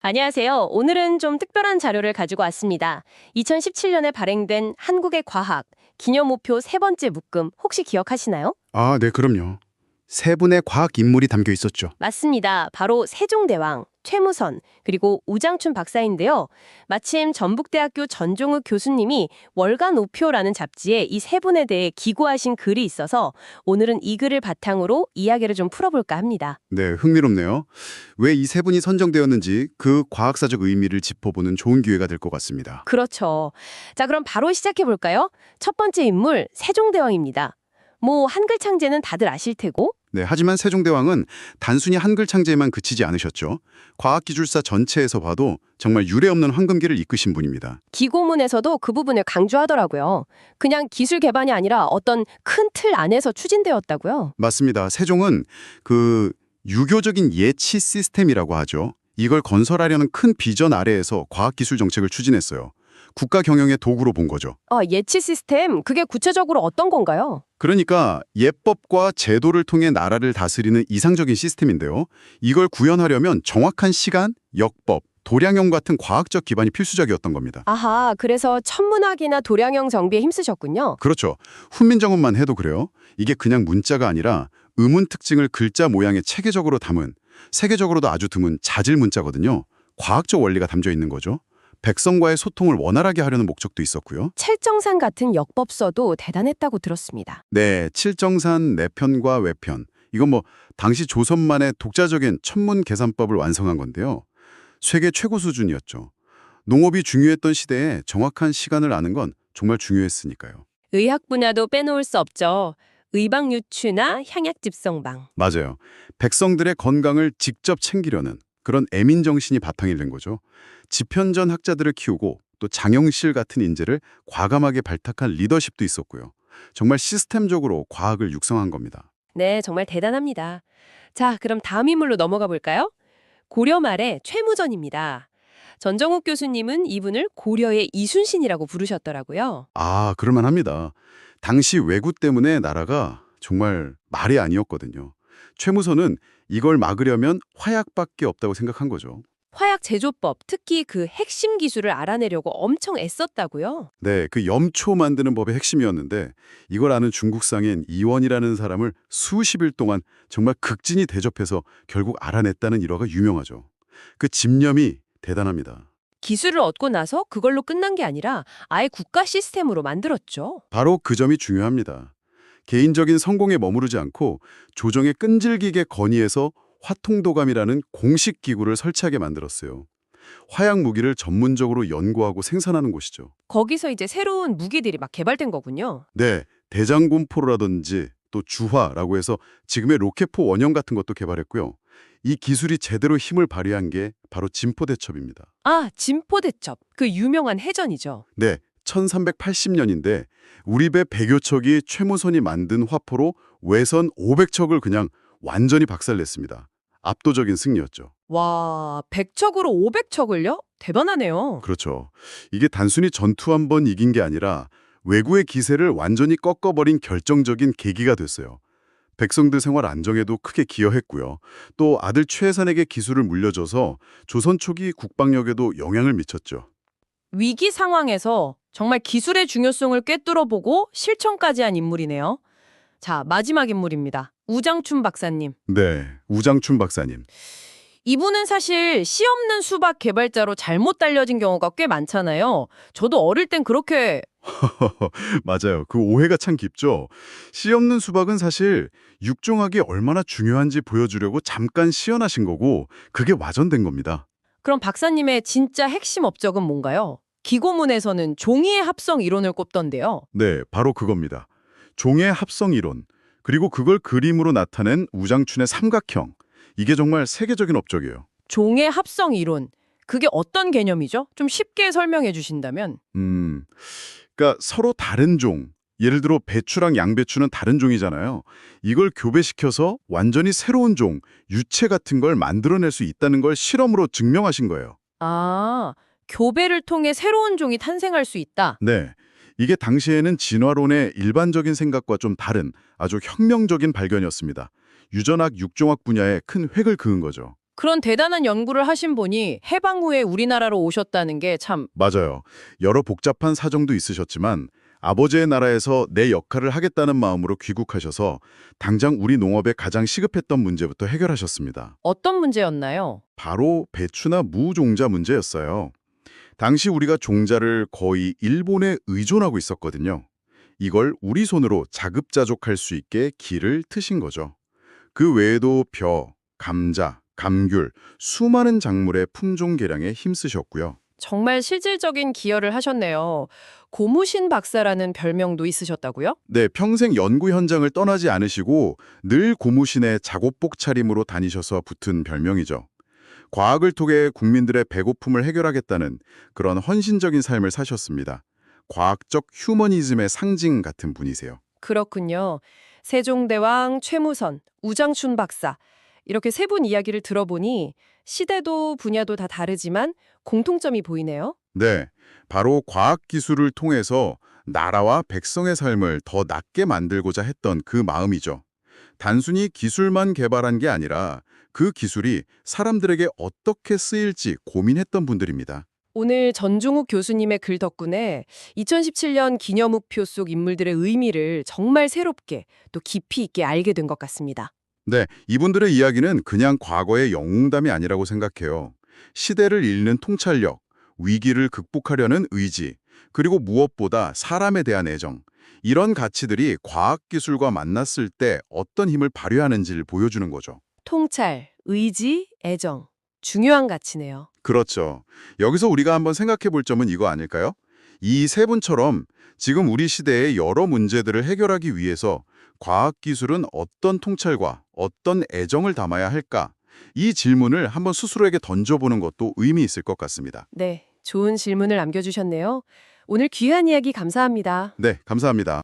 안녕하세요. 오늘은 좀 특별한 자료를 가지고 왔습니다. 2017년에 발행된 한국의 과학, 기념우표 세 번째 묶음, 혹시 기억하시나요? 아, 네, 그럼요. 세 분의 과학 인물이 담겨 있었죠. 맞습니다. 바로 세종대왕, 최무선, 그리고 우장춘 박사인데요. 마침 전북대학교 전종욱 교수님이 월간 우표라는 잡지에 이 세 분에 대해 기고하신 글이 있어서 오늘은 이 글을 바탕으로 이야기를 좀 풀어볼까 합니다. 네, 흥미롭네요. 왜 이 세 분이 선정되었는지 그 과학사적 의미를 짚어보는 좋은 기회가 될 것 같습니다. 그렇죠. 자, 그럼 바로 시작해볼까요? 첫 번째 인물, 세종대왕입니다. 뭐 한글 창제는 다들 아실 테고 네, 하지만 세종대왕은 단순히 한글 창제에만 그치지 않으셨죠. 과학기술사 전체에서 봐도 정말 유례없는 황금기를 이끄신 분입니다. 기고문에서도 그 부분을 강조하더라고요. 그냥 기술 개발이 아니라 어떤 큰 틀 안에서 추진되었다고요. 맞습니다. 세종은 그 유교적인 예치 시스템이라고 하죠. 이걸 건설하려는 큰 비전 아래에서 과학기술 정책을 추진했어요. 국가 경영의 도구로 본 거죠. 예치 시스템, 그게 구체적으로 어떤 건가요? 그러니까 예법과 제도를 통해 나라를 다스리는 이상적인 시스템인데요. 이걸 구현하려면 정확한 시간, 역법, 도량형 같은 과학적 기반이 필수적이었던 겁니다. 아하, 그래서 천문학이나 도량형 정비에 힘쓰셨군요. 그렇죠. 훈민정음만 해도 그래요. 이게 그냥 문자가 아니라 음운 특징을 글자 모양에 체계적으로 담은, 세계적으로도 아주 드문 자질 문자거든요. 과학적 원리가 담겨 있는 거죠. 백성과의 소통을 원활하게 하려는 목적도 있었고요. 찰정산 같은 역법서도 대단했다고 들었습니다. 네, 칠정산 내편과 외편. 이건 뭐 당시 조선만의 독자적인 천문 계산법을 완성한 건데요. 세계 최고 수준이었죠. 농업이 중요했던 시대에 정확한 시간을 아는 건 정말 중요했으니까요. 의학 분야도 빼놓을 수 없죠. 의방유추나 향약집성방. 맞아요. 백성들의 건강을 직접 챙기려는 그런 애민 정신이 바탕이 된 거죠. 지편전 학자들을 키우고 또 장영실 같은 인재를 과감하게 발탁한 리더십도 있었고요. 정말 시스템적으로 과학을 육성한 겁니다. 네, 정말 대단합니다. 자, 그럼 다음 인물로 넘어가 볼까요? 고려 말의 최무전입니다. 전정욱 교수님은 이분을 고려의 이순신이라고 부르셨더라고요. 아, 그럴만합니다. 당시 왜구 때문에 나라가 정말 말이 아니었거든요. 최무선은 이걸 막으려면 화약밖에 없다고 생각한 거죠. 화약 제조법, 특히 그 핵심 기술을 알아내려고 엄청 애썼다고요. 네, 그 염초 만드는 법의 핵심이었는데 이걸 아는 중국 상인 이원이라는 사람을 수십일 동안 정말 극진히 대접해서 결국 알아냈다는 일화가 유명하죠. 그 집념이 대단합니다. 기술을 얻고 나서 그걸로 끝난 게 아니라 아예 국가 시스템으로 만들었죠. 바로 그 점이 중요합니다. 개인적인 성공에 머무르지 않고 조정의 끈질기게 건의해서 화통도감이라는 공식 기구를 설치하게 만들었어요. 화약 무기를 전문적으로 연구하고 생산하는 곳이죠. 거기서 이제 새로운 무기들이 막 개발된 거군요. 네, 대장군포로라든지 또 주화라고 해서 지금의 로켓포 원형 같은 것도 개발했고요. 이 기술이 제대로 힘을 발휘한 게 바로 진포대첩입니다. 아, 진포대첩. 그 유명한 해전이죠. 네, 1380년인데 우리 배 100여 척이 최무선이 만든 화포로 외선 500척을 그냥 완전히 박살냈습니다. 압도적인 승리였죠. 와, 100척으로 500척을요? 대단하네요. 그렇죠. 이게 단순히 전투 한 번 이긴 게 아니라 왜구의 기세를 완전히 꺾어버린 결정적인 계기가 됐어요. 백성들 생활 안정에도 크게 기여했고요. 또 아들 최해산에게 기술을 물려줘서 조선 초기 국방력에도 영향을 미쳤죠. 위기 상황에서 정말 기술의 중요성을 꿰뚫어보고 실천까지 한 인물이네요. 자, 마지막 인물입니다. 우장춘 박사님. 네, 우장춘 박사님. 이분은 사실 씨 없는 수박 개발자로 잘못 달려진 경우가 꽤 많잖아요. 저도 어릴 땐 그렇게 맞아요. 그 오해가 참 깊죠. 씨 없는 수박은 사실 육종학이 얼마나 중요한지 보여주려고 잠깐 시연하신 거고 그게 와전된 겁니다. 그럼 박사님의 진짜 핵심 업적은 뭔가요? 기고문에서는 종이의 합성 이론을 꼽던데요. 네, 바로 그겁니다. 종의 합성 이론, 그리고 그걸 그림으로 나타낸 우장춘의 삼각형. 이게 정말 세계적인 업적이에요. 종의 합성 이론. 그게 어떤 개념이죠? 좀 쉽게 설명해 주신다면. 그러니까 서로 다른 종, 예를 들어 배추랑 양배추는 다른 종이잖아요. 이걸 교배시켜서 완전히 새로운 종, 유채 같은 걸 만들어낼 수 있다는 걸 실험으로 증명하신 거예요. 아, 교배를 통해 새로운 종이 탄생할 수 있다. 네. 이게 당시에는 진화론의 일반적인 생각과 좀 다른 아주 혁명적인 발견이었습니다. 유전학, 육종학 분야에 큰 획을 그은 거죠. 그런 대단한 연구를 하신 분이 해방 후에 우리나라로 오셨다는 게 참 맞아요. 여러 복잡한 사정도 있으셨지만 아버지의 나라에서 내 역할을 하겠다는 마음으로 귀국하셔서 당장 우리 농업에 가장 시급했던 문제부터 해결하셨습니다. 어떤 문제였나요? 바로 배추나 무 종자 문제였어요. 당시 우리가 종자를 거의 일본에 의존하고 있었거든요. 이걸 우리 손으로 자급자족할 수 있게 길을 트신 거죠. 그 외에도 벼, 감자, 감귤, 수많은 작물의 품종 개량에 힘쓰셨고요. 정말 실질적인 기여를 하셨네요. 고무신 박사라는 별명도 있으셨다고요? 네, 평생 연구 현장을 떠나지 않으시고 늘 고무신의 작업복 차림으로 다니셔서 붙은 별명이죠. 과학을 통해 국민들의 배고픔을 해결하겠다는 그런 헌신적인 삶을 사셨습니다. 과학적 휴머니즘의 상징 같은 분이세요. 그렇군요. 세종대왕, 최무선, 우장춘 박사 이렇게 세 분 이야기를 들어보니 시대도 분야도 다 다르지만 공통점이 보이네요. 네, 바로 과학기술을 통해서 나라와 백성의 삶을 더 낫게 만들고자 했던 그 마음이죠. 단순히 기술만 개발한 게 아니라 그 기술이 사람들에게 어떻게 쓰일지 고민했던 분들입니다. 오늘 전종욱 교수님의 글 덕분에 2017년 기념우표 속 인물들의 의미를 정말 새롭게 또 깊이 있게 알게 된 것 같습니다. 네, 이분들의 이야기는 그냥 과거의 영웅담이 아니라고 생각해요. 시대를 읽는 통찰력, 위기를 극복하려는 의지, 그리고 무엇보다 사람에 대한 애정, 이런 가치들이 과학기술과 만났을 때 어떤 힘을 발휘하는지를 보여주는 거죠. 통찰, 의지, 애정. 중요한 가치네요. 그렇죠. 여기서 우리가 한번 생각해 볼 점은 이거 아닐까요? 이 세 분처럼 지금 우리 시대의 여러 문제들을 해결하기 위해서 과학기술은 어떤 통찰과 어떤 애정을 담아야 할까? 이 질문을 한번 스스로에게 던져보는 것도 의미 있을 것 같습니다. 네, 좋은 질문을 남겨주셨네요. 오늘 귀한 이야기 감사합니다. 네, 감사합니다.